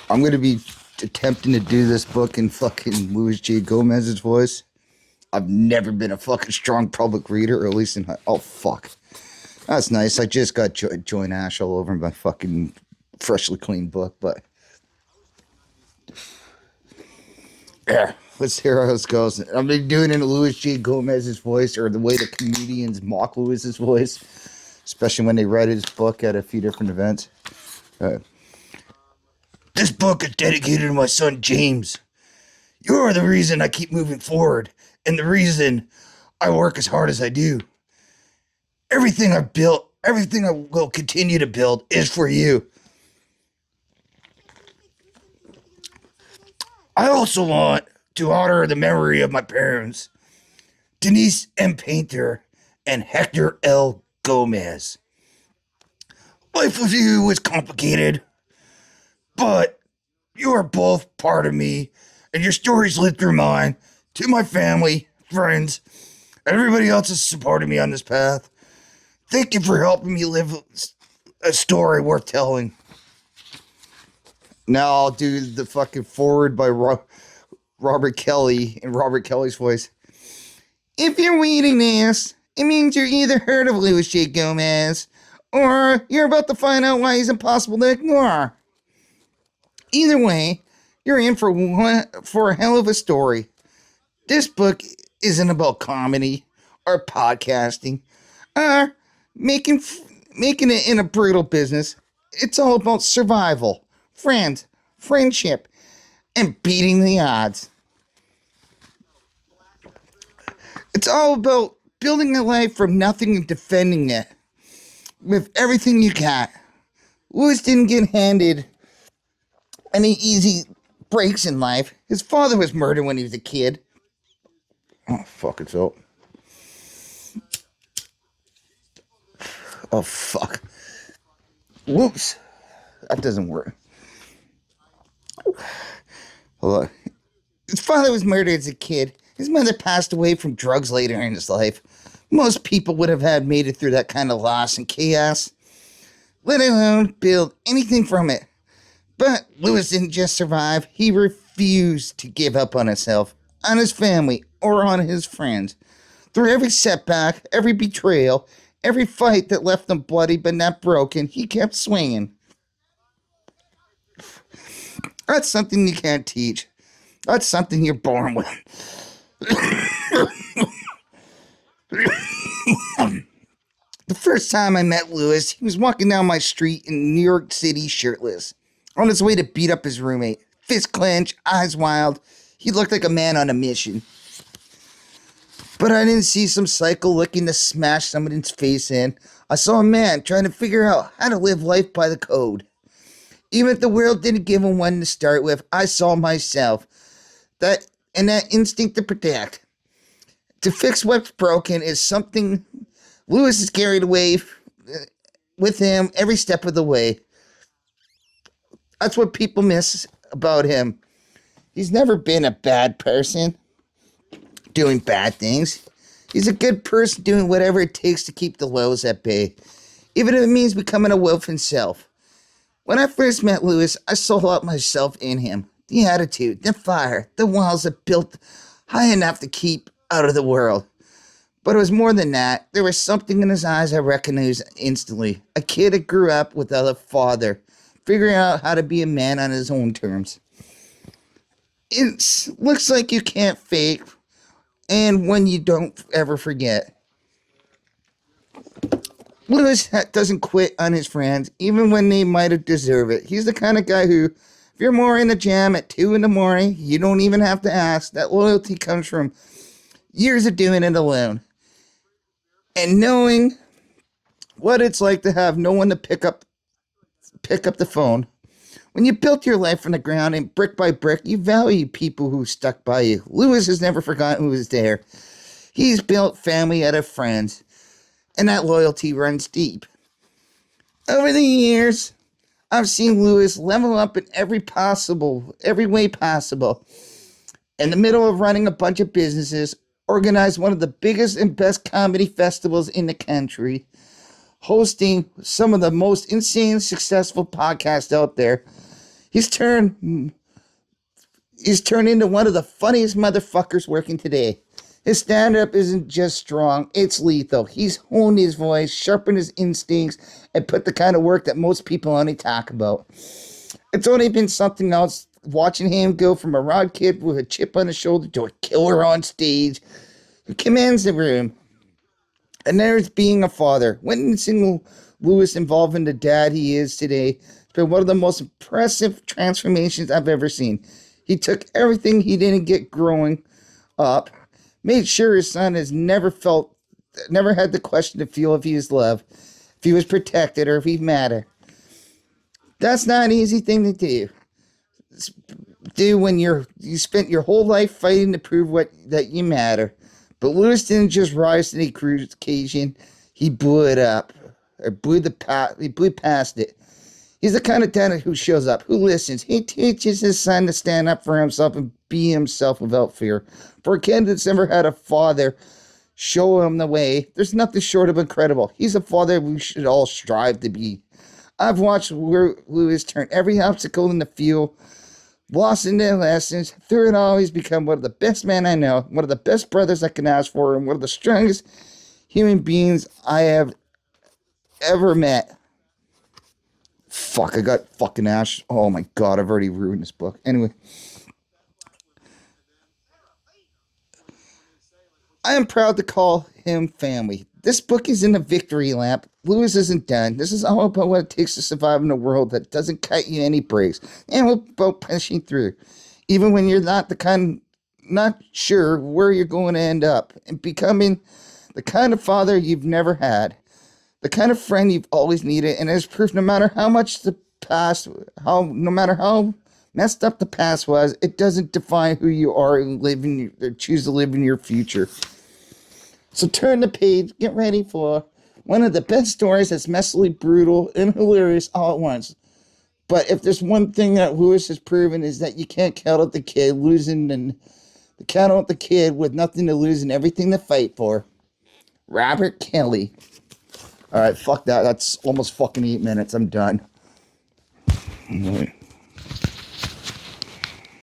I'm going to be attempting to do this book in fucking Louis J. Gomez's voice. I've never been a fucking strong public reader, or at least in. Oh, fuck. That's nice. I just got joint ash all over my fucking freshly cleaned book, but. Yeah, let's hear how this goes. I've been doing it in Louis J. Gomez's voice, or the way the comedians mock Louis's voice, especially when they read his book at a few different events. Uh, this book is dedicated to my son James. You are the reason I keep moving forward, and the reason I work as hard as I do. Everything I've built, everything I will continue to build is for you. I also want to honor the memory of my parents, Denise M. Painter and Hector L. Gomez. Life with you was complicated, but you are both part of me, and your stories lived through mine. To my family, friends, everybody else has supported me on this path. Thank you for helping me live a story worth telling. Now I'll do the fucking forward by Robert Kelly in Robert Kelly's voice. If you're reading this, it means you're either heard of Louis J. Gomez, or you're about to find out why he's impossible to ignore. Either way, you're in for a hell of a story. This book isn't about comedy or podcasting or making it in a brutal business. It's all about survival, friends, friendship, and beating the odds. It's all about building a life from nothing and defending it with everything you got. Louis didn't get handed any easy breaks in life. His father was murdered when he was a kid. Oh, fuck, it's out. Oh, fuck. Whoops. That doesn't work. Hold on. His father was murdered as a kid. His mother passed away from drugs later in his life. Most people would have had made it through that kind of loss and chaos, let alone build anything from it. But Louis didn't just survive. He refused to give up on himself, on his family, or on his friends. Through every setback, every betrayal, every fight that left him bloody but not broken, he kept swinging. That's something you can't teach. That's something you're born with. The first time I met Louis, he was walking down my street in New York City shirtless, on his way to beat up his roommate. Fist clenched, eyes wild. He looked like a man on a mission. But I didn't see some psycho looking to smash somebody's face in. I saw a man trying to figure out how to live life by the code. Even if the world didn't give him one to start with, I saw myself. That instinct to protect. To fix what's broken is something Louis is carried away with him every step of the way. That's what people miss about him. He's never been a bad person doing bad things. He's a good person doing whatever it takes to keep the lows at bay, even if it means becoming a wolf himself. When I first met Louis, I saw myself in him. The attitude, the fire, the walls that built high enough to keep out of the world. But it was more than that. There was something in his eyes I recognized instantly. A kid that grew up without a father, figuring out how to be a man on his own terms. It looks like you can't fake, and when you don't ever forget. Louis doesn't quit on his friends, even when they might have deserved it. He's the kind of guy who, if you're more in the jam at 2 in the morning, you don't even have to ask. That loyalty comes from years of doing it alone. And knowing what it's like to have no one to pick up the phone. When you built your life from the ground and brick by brick, you value people who stuck by you. Louis has never forgotten who was there. He's built family out of friends, and that loyalty runs deep. Over the years, I've seen Louis level up in every way possible. In the middle of running a bunch of businesses, organized one of the biggest and best comedy festivals in the country, hosting some of the most insane successful podcasts out there. He's turned he's turned into one of the funniest motherfuckers working today. His stand-up isn't just strong, it's lethal. He's honed his voice, sharpened his instincts, and put the kind of work that most people only talk about. It's only been something else watching him go from a rod kid with a chip on his shoulder to a killer on stage who commands the room. And there's being a father. Witnessing Lewis evolve into the dad he is today has been one of the most impressive transformations I've ever seen. He took everything he didn't get growing up, made sure his son has never had the question to feel if he was loved, if he was protected, or if he mattered. That's not an easy thing to do when you spent your whole life fighting to prove that you matter. But Lewis didn't just rise to the occasion; he blew it up, or he blew past it. He's the kind of dad who shows up, who listens. He teaches his son to stand up for himself and be himself without fear. For a kid that's never had a father show him the way, there's nothing short of incredible. He's a father we should all strive to be. I've watched Lewis turn every obstacle in the field, lost in their lessons. Through it all, he's become one of the best men I know, one of the best brothers I can ask for, and one of the strongest human beings I have ever met. Fuck, I got fucking ash. Oh my god, I've already ruined this book. Anyway. I am proud to call him family. This book isn't a victory lap. Lewis isn't done. This is all about what it takes to survive in a world that doesn't cut you any breaks. And about pushing through. Even when you're not sure where you're going to end up. And becoming the kind of father you've never had. The kind of friend you've always needed. And as proof, no matter how messed up the past was, it doesn't define who you are and choose to live in your future. So turn the page, get ready for one of the best stories that's messily brutal and hilarious all at once. But if there's one thing that Lewis has proven is that you can't count out the kid count out the kid with nothing to lose and everything to fight for. Robert Kelly. Alright, fuck that. That's almost fucking 8 minutes. I'm done.